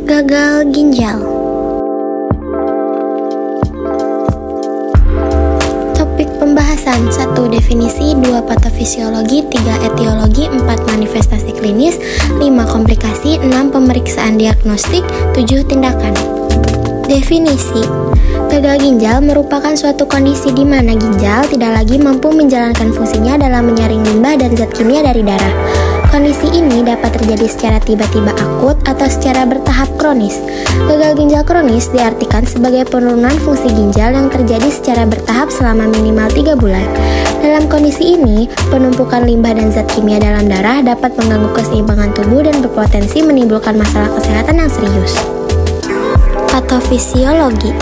Gagal ginjal. Topik pembahasan: 1. Definisi, 2. Patofisiologi, 3. Etiologi, 4. Manifestasi klinis, 5. Komplikasi, 6. Pemeriksaan diagnostik, 7. Tindakan. Definisi: gagal ginjal merupakan suatu kondisi di mana ginjal tidak lagi mampu menjalankan fungsinya dalam menyaring limbah dan zat kimia dari darah. Kondisi ini dapat terjadi secara tiba-tiba akut atau secara bertahap kronis. Gagal ginjal kronis diartikan sebagai penurunan fungsi ginjal yang terjadi secara bertahap selama minimal 3 bulan. Dalam kondisi ini, penumpukan limbah dan zat kimia dalam darah dapat mengganggu keseimbangan tubuh dan berpotensi menimbulkan masalah kesehatan yang serius. Patofisiologi.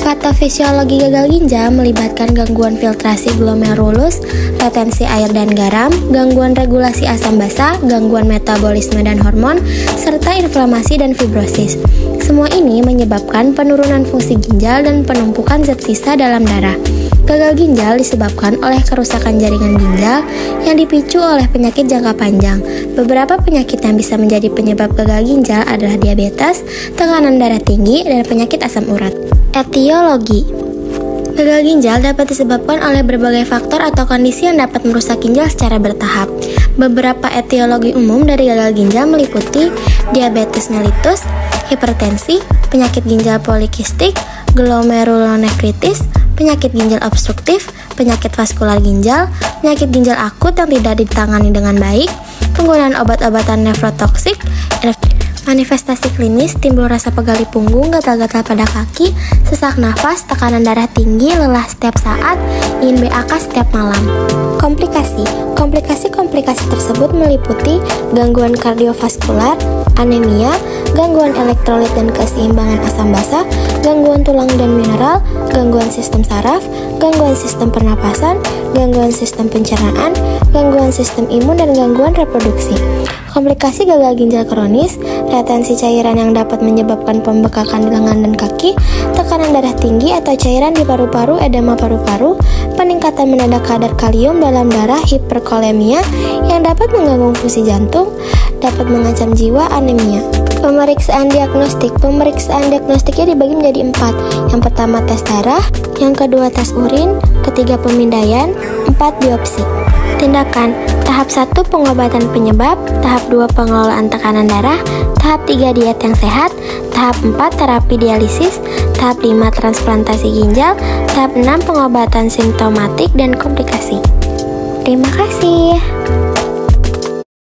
Patofisiologi gagal ginjal melibatkan gangguan filtrasi glomerulus, retensi air dan garam, gangguan regulasi asam basa, gangguan metabolisme dan hormon, serta inflamasi dan fibrosis. Semua ini menyebabkan penurunan fungsi ginjal dan penumpukan zat sisa dalam darah. Gagal ginjal disebabkan oleh kerusakan jaringan ginjal yang dipicu oleh penyakit jangka panjang. Beberapa penyakit yang bisa menjadi penyebab gagal ginjal adalah diabetes, tekanan darah tinggi, dan penyakit asam urat. Etiologi. Gagal ginjal dapat disebabkan oleh berbagai faktor atau kondisi yang dapat merusak ginjal secara bertahap. Beberapa etiologi umum dari gagal ginjal meliputi diabetes mellitus, hipertensi, penyakit ginjal polikistik, glomerulonefritis, penyakit ginjal obstruktif, penyakit vaskular ginjal, penyakit ginjal akut yang tidak ditangani dengan baik, penggunaan obat-obatan nefrotoksik, manifestasi klinis, timbul rasa pegal di punggung, gatal-gatal pada kaki, sesak nafas, tekanan darah tinggi, lelah setiap saat, ingin BAK setiap malam. Komplikasi tersebut meliputi gangguan kardiovaskular, anemia, gangguan elektrolit dan keseimbangan asam basa, gangguan tulang dan mineral, gangguan sistem saraf, gangguan sistem pernapasan, gangguan sistem pencernaan, gangguan sistem imun, dan gangguan reproduksi. Komplikasi gagal ginjal kronis, retensi cairan yang dapat menyebabkan pembekakan di lengan dan kaki, tekanan darah tinggi atau cairan di paru-paru, edema paru-paru, peningkatan mendadak kadar kalium dalam darah, hiperkolemia yang dapat mengganggu fungsi jantung, dapat mengancam jiwa, anemia. Pemeriksaan diagnostik. Pemeriksaan diagnostiknya dibagi menjadi 4. Yang pertama tes darah, yang kedua tes urin, ketiga pemindaian, 4 biopsi. Tindakan. Tahap 1 pengobatan penyebab, tahap 2 pengelolaan tekanan darah, tahap 3 diet yang sehat, tahap 4 terapi dialisis, tahap 5 transplantasi ginjal, tahap 6 pengobatan simptomatik dan komplikasi. Terima kasih.